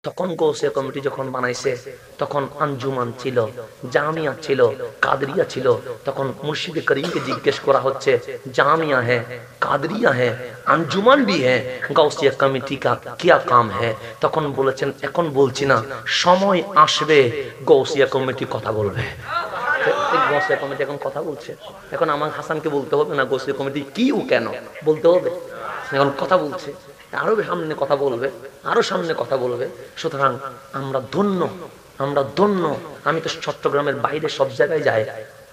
তখন গৌসিয়া কমিটি যখন বানাইছে তখন আঞ্জুমান ছিল, জামিয়া ছিল, কাদরিয়া ছিল। তখন মুর্শিদে করিমকে জিজ্ঞেস করা হচ্ছে, জামিয়া হ্যাঁ, কাদরিয়া হ্যাঁ, আঞ্জুমান ভি হ্যাঁ, গৌসিয়া কমিটি কা কিয়া কাম হ্যাঁ? তখন বলেছেন, এখন বলছি না, সময় আসবে গৌসিয়া কমিটি কথা বলবে। গৌসিয়া কমিটি এখন কথা বলছে। এখন আমার হাসানকে বলতে হবে না গৌসিয়া কমিটি কি ও কেন, বলতে হবে। এখন কথা বলছে, আরো সামনে কথা বলবে, আরো সামনে কথা বলবে। সুতরাং আমরা ধন্য, আমরা ধন্য। আমি তো চট্টগ্রামের বাইরে সব জায়গায় যাই,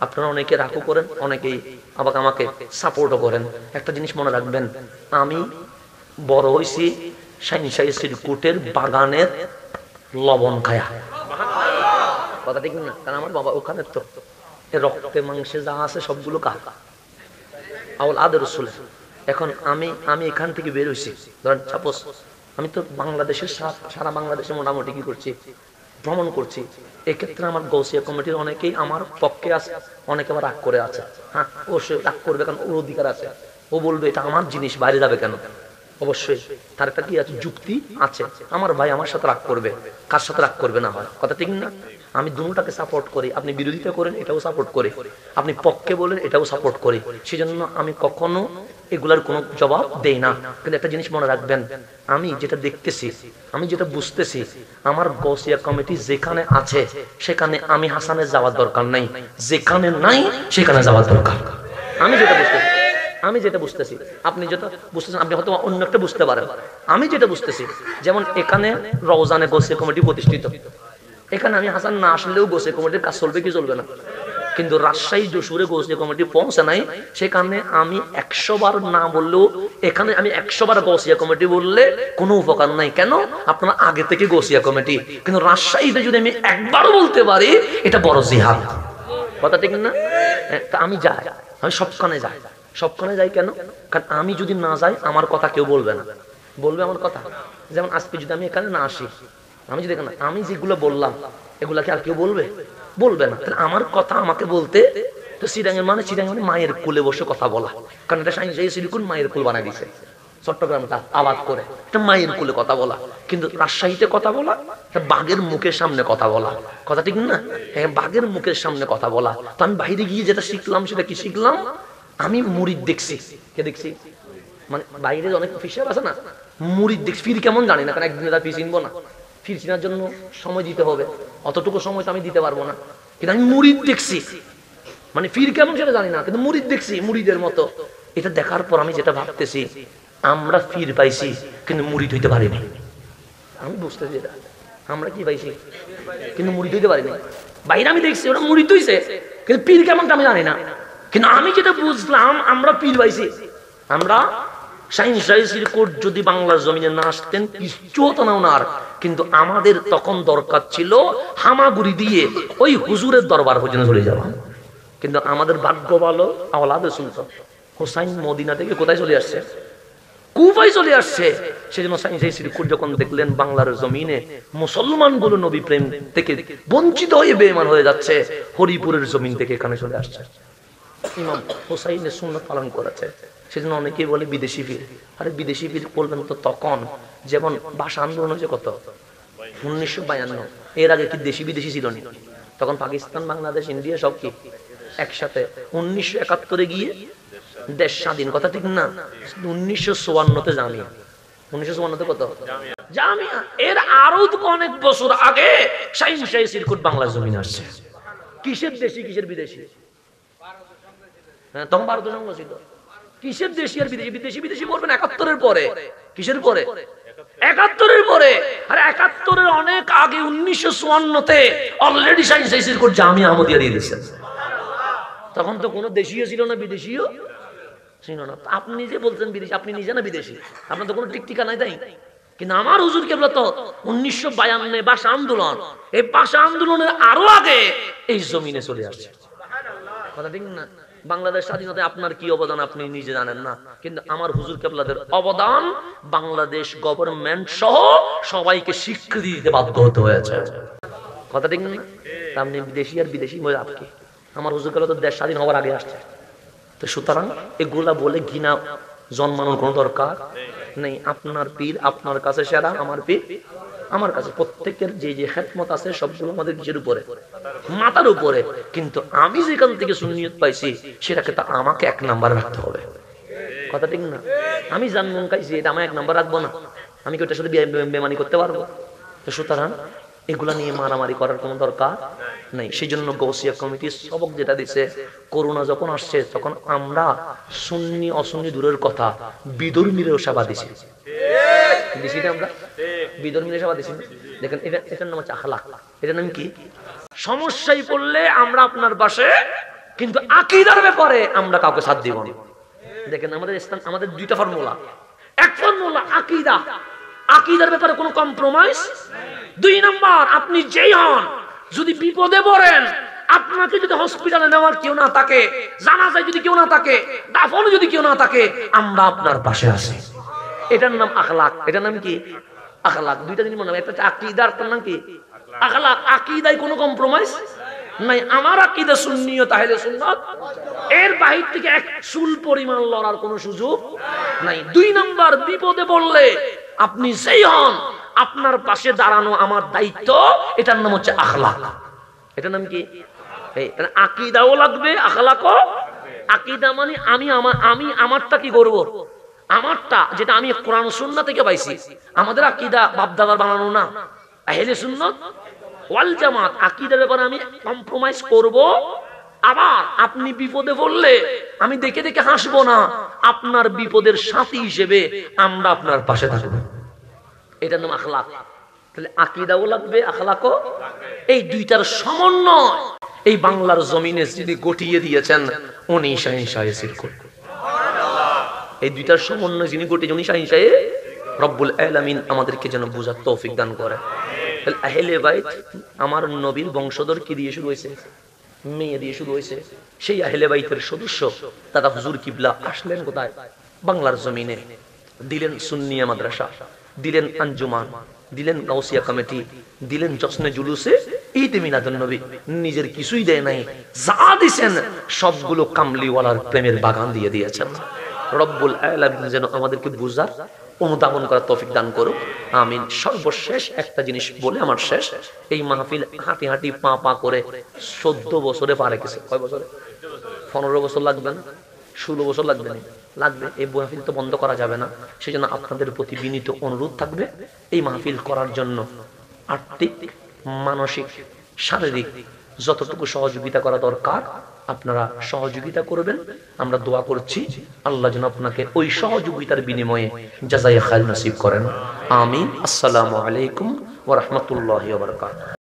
আপনারা অনেকে রাখও করেন, অনেকেই আবার আমাকে সাপোর্টও করেন। একটা জিনিস মনে রাখবেন, আমি বড় হয়েছি শাইনশাহী সিরকুটের বাগানের লবণ খায়া। কথা ঠিক না? কারণ আমার বাবা ওখানে, তো রক্তে মাংসে যা আছে সবগুলো কার? আউল আদের রসুলের। এখন আমি এখান থেকে বের হয়েছি, ধরেন সাপোজ আমি তো বাংলাদেশের সারা বাংলাদেশে মোটামুটি কি করছি, ভ্রমণ করছি। এক্ষেত্রে আমার গৌসিয়া কমিটির অনেকেই আমার পক্ষে আছে, অনেকে আবার রাগ করে আছে। হ্যাঁ, অবশ্যই রাগ করবে, কারণ ওর অধিকার আছে। ও বলবে এটা আমার জিনিস, বাইরে যাবে কেন? অবশ্যই তার একটা কি আছে, যুক্তি আছে। আমার ভাই আমার সাথে রাগ করবে, কার সাথে রাগ করবে না? হয় কথা ঠিক না? আমি দুটাকে সাপোর্ট করি। আপনি বিরোধিতা করেন, এটাও সাপোর্ট করি। আপনি পক্ষে বলেন, এটাও সাপোর্ট করি। সেজন্য আমি কখনো এগুলার কোনো জবাব দেই না। কিন্তু একটা জিনিস মনে রাখবেন, আমি যেটা দেখতেছি, আমি যেটা বুঝতেছি, আমার গৌসিয়া কমিটি যেখানে আছে সেখানে আমি হাসানের যাওয়ার দরকার নাই, যেখানে নাই সেখানে যাওয়ার দরকার। আমি যেটা বুঝতেছি, আমি যেটা বুঝতেছি, আপনি যেটা বুঝতেছেন, আপনি হয়তো অন্য একটা বুঝতে পারেন। আমি যেটা বুঝতেছি, যেমন এখানে রওজানে গৌসিয়া কমিটি প্রতিষ্ঠিত, এখানে আমি হাসান না আসলেও গৌসিয়া কমিটির কাজ চলবে কি চলবে না? কিন্তু রাজশাহী যশোরে গৌসিয়া কমিটি পৌঁছে নাই, সেখানে আমি 100 বার না বললেও এখানে আমি 100 বার গৌসিয়া কমিটি বললে কোনো উপকার নাই। কেন? আপনারা আগে থেকে গৌসিয়া কমিটি। কিন্তু রাজশাহীতে যদি আমি একবারও বলতে পারি, এটা বড় জিহাদ। কথা ঠিক না? তা আমি যাই, আমি সবখানে যাই। সবখানে যাই কেন? কারণ আমি যদি না যাই আমার কথা কেউ বলবে না, বলবে আমার কথা। যেমন আজকে যদি আমি এখানে না আসি, আমি যদি এখানে, আমি যেগুলো বললাম এগুলাকে আর কেউ বলবে? বলবে না। তাহলে আমার কথা আমাকে বলতে, তো চিরাঙের মানে মায়ের কোলে বসে কথা বলা। কারণ এটা শাইনশাহী সিরকুট মায়ের কোল বানাই দিছে, চট্টগ্রামটা আবাদ করে, এটা মায়ের কোলে কথা বলা। কিন্তু রাজশাহীতে কথা বলা, এটা বাঘের মুখের সামনে কথা বলা। কথা ঠিক না? হ্যাঁ, বাঘের মুখের সামনে কথা বলা। তো আমি বাইরে গিয়ে যেটা শিখলাম, সেটা কি শিখলাম? আমি মুরিদ দেখছি। কে দেখছি? মানে বাইরে অনেক ফিসার আছে না, মুরিদ দেখছি। ফির কেমন জানি না, কারণ একদিনে তার ফি চিনবো না। ফির চিনার জন্য সময় দিতে হবে, অতটুকু সময় তো আমি দিতে পারবো না। কিন্তু আমি মুরিদ দেখছি, মানে ফির কেমন সেটা জানি না, কিন্তু মুরিদ দেখছি, মুরিদের মতো। এটা দেখার পর আমি যেটা ভাবতেছি, আমরা ফির পাইছি কিন্তু মুরিদ হইতে পারিনি। আমি বুঝতেছি এটা, আমরা কি পাইছি কিন্তু মুরিদ হইতে পারিনি। বাইরে আমি দেখছি ওরা মুরিদ হইছে, কিন্তু পীর কেমনটা আমি জানি না। কিন্তু আমি যেটা বুঝলাম, আমরা পীর পাইছি। আমরা শাইনশাহী সিরকুট যদি বাংলার জমিনে না আসতেন কিচ্ছু হতো না ওনার। কিন্তু আমাদের তখন দরকার ছিল হামাগুড়ি দিয়ে ওই হুজুরের দরবার পর্যন্ত চলে যাওয়া। কিন্তু আমাদের ভাগ্য ভালো, আওলাদ সুলতান হোসাইন মদিনা থেকে কোথায় চলে আসছে? কুফায় চলে আসছে। সেজন্য শাইনশাহী সিরকুট যখন দেখলেন বাংলার জমিনে মুসলমানগুলো নবী প্রেম থেকে বঞ্চিত হয়ে বেঈমান হয়ে যাচ্ছে, হরিপুরের জমিন থেকে এখানে চলে আসছে। ইমাম হোসাইনের সুন্নাত পালন করেছে। সেজন্য অনেকেই বলে বিদেশি পীর। আরে বিদেশি পীর বলবেন তো তখন, যেমন ভাষা আন্দোলন হয়েছে কত, 1952। এর আগে কি দেশি বিদেশি ছিল না? তখন পাকিস্তান, বাংলাদেশ, ইন্ডিয়া সব কি একসাথে। 1971 গিয়ে দেশ স্বাধীন। কথা ঠিক না? 1954 জামিয়া। 1954 কত? জামিয়া। এর আরো অনেক বছর আগে শাইনশাহী সিরকুট বাংলার জমিনে আসছে। কিসের দেশি কিসের বিদেশি? হ্যাঁ, তখন ভারত সংঘ ছিল। কিসের দেশি আর বিদেশি? বিদেশি বিদেশি বলবেন 71-এর পরে। কিসের পরে? 71-এর পরে। আর 71-এর অনেক আগে 1954-তে অলরেডি শাইনশাহী সিরকুট জামিয়া আহমদিয়া দিয়ে দিয়েছে। তখন তো কোনো দেশীয় ছিল না, বিদেশিও ছিল না। আপনি যে বলছেন বিদেশি, আপনি নিজে না বিদেশি? আপনার তো কোনো টিকটিকা নাই, তাই? কিন্তু আমার হুজুর কেবল তো 1952 ভাষা আন্দোলন, এই ভাষা আন্দোলনের আরো আগে এই জমিনে চলে আসছে। কথা ঠিক না? বাংলাদেশ স্বাধীনতায় আপনার কি অবদান আপনি নিজে জানেন না, কিন্তু আমার হুজুর কেবলাদের অবদান বাংলাদেশ গভর্নমেন্ট সহ সবাইকে স্বীকৃতি দিতে বাধ্য হতে হয়েছে। কথা ঠিক না? আপনি বিদেশি আর বিদেশি আপনি, আমার হুজুর কেবলা তো দেশ স্বাধীন হওয়ার আগে আসছে। তো সুতরাং এগুলা বলে ঘৃণা জন্মানোর কোনো দরকার নেই। আপনার পীর আপনার কাছে সেরা, আমার পীর আমার কাছে প্রত্যেকের যে যে খেদমত আছে সবগুলো আমাদের কিসের উপরে? মাথার উপরে। কিন্তু আমি যেখান থেকে সুন্নিয়ত পাইছি সেটাকে তো আমাকে 1 নাম্বার রাখতে হবে। কথা ঠিক না? আমি জানমন খাইছি, এটা আমি 1 নাম্বার রাখবো না। আমি কি ওটার সাথে বেমানি করতে পারবো? তো সুতরাং এগুলা নিয়ে মারামারি করার কোনো দরকার নেই। সেই জন্য গৌসিয়া কমিটির সবক যেটা দিচ্ছে, করোনা যখন আসছে তখন আমরা সুন্নি অসুন্নি দূরের কথা বিধর্মীরেও সেবা দিছি। আমরা বিধর্মীর সেবা দিছি। দেখেন এটার নাম হচ্ছে আখলাক। এটার নাম কি? সমস্যায় পড়লে আমরা আপনার পাশে, কিন্তু আকীদার ব্যাপারে আমরা কাউকে সাথ দিব না। দেখেন আমাদের ইসলাম, আমাদের 2টা ফর্মুলা। এক ফর্মুলা আকীদা, আকীদার ব্যাপারে কোনো কম্প্রোমাইজ। 2 নাম্বার, আপনি যেই হন, যদি বিপদে পড়েন, আপনাকে যদি হসপিটালে নেওয়ার কেউ না থাকে, জানাজায় যদি কেউ না থাকে, দাফনে যদি কেউ না থাকে, আমরা আপনার পাশে আছি। এটার নাম আখলাক। এটার নাম কি? আখলাক। 2টা জিনিস মনে রাখবেন, একটা হচ্ছে আকীদা, তার নাম কি? আখলাক। আকীদায় কোনো কম্প্রোমাইজ নাই। আমার আকীদা সুন্নিয়ত আহলে সুন্নাত, এর বাহির থেকে এক চুল পরিমাণ লড়ার কোনো সুযোগ নাই। 2 নাম্বার, বিপদে পড়লে আপনি যেই হন, আপনার পাশে দাঁড়ানো আমার দায়িত্ব। এটার নাম হচ্ছে আখলাক। এটার নাম কি? আকীদাও লাগবে, আখলাকও। আকীদা মানে আমি আমারটা কি করব? আমারটা যেটা আমি কোরআন সুন্নাহ থেকে পাইছি। আমাদের আকীদা বাপ-দাদার বানানো না, আহলে সুন্নাত ওয়াল জামাত। আকীদার ব্যাপারে আমি কম্প্রোমাইজ করব। আবার আপনি বিপদে পড়লে আমি দেখে দেখে হাসবো না, আপনার বিপদের সাথী হিসেবে আমরা আপনার পাশে থাকবো। এটার নাম আখলাক। তাহলে আকীদাও লাগবে, আখলাকও। এই 2টার সমন্বয় এই বাংলার জমিনে যিনি গঠিয়ে দিয়েছেন উনি শাহিনশাহে সিরকুল। এই 2টার সমন্বয় যিনি গঠিয়ে, উনি শাহিনশাহে রব্বুল আলামিন আমাদেরকে যেন বুঝার তৌফিক দান করে। তাহলে আহলে বাইত, আমার নবীর বংশধর কি দিয়ে শুরু হয়েছে? মেয়ে দিয়ে শুরু হয়েছে। সেই আহলে বাইতের সদস্য দাদা হুজুর কিবলা আসলেন কোথায়? বাংলার জমিনে। দিলেন সুন্নিয়া মাদ্রাসা, দিলেন আঞ্জুমান, দিলেন গাউসিয়া কমিটি, দিলেন জশ্নে জুলুসে ঈদ মিলাদুন নবী। নিজের কিছুই দেয় নাই, যা দিয়েছেন সবগুলো কামলিওয়ালার প্রেমের বাগান দিয়ে দিয়েছেন। রব্বুল আলামিন যেন আমাদেরকে বুঝার, অনুধাবন করার তৌফিক দান করুক, আমিন। সর্বশেষ একটা জিনিস বলে আমার শেষ। এই মাহফিল হাঁটি হাঁটি পা পা করে 14 বছরে পারে গেছে। কয় বছরে? 15 বছর লাগবে না? 16 বছর লাগবে না? লাগবে। এই মাহফিল তো বন্ধ করা যাবে না। সেই জন্য আপনাদের প্রতি বিনীত অনুরোধ থাকবে, এই মাহফিল করার জন্য আর্থিক, মানসিক, শারীরিক যতটুকু সহযোগিতা করা দরকার আপনারা সহযোগিতা করবেন। আমরা দোয়া করছি আল্লাহ যেন আপনাকে ওই সহযোগিতার বিনিময়ে জাযায়ে খায়র নসিব করেন। আমিন। আসসালামু আলাইকুম ওয়া রাহমাতুল্লাহি ওয়া বারাকাতুহু।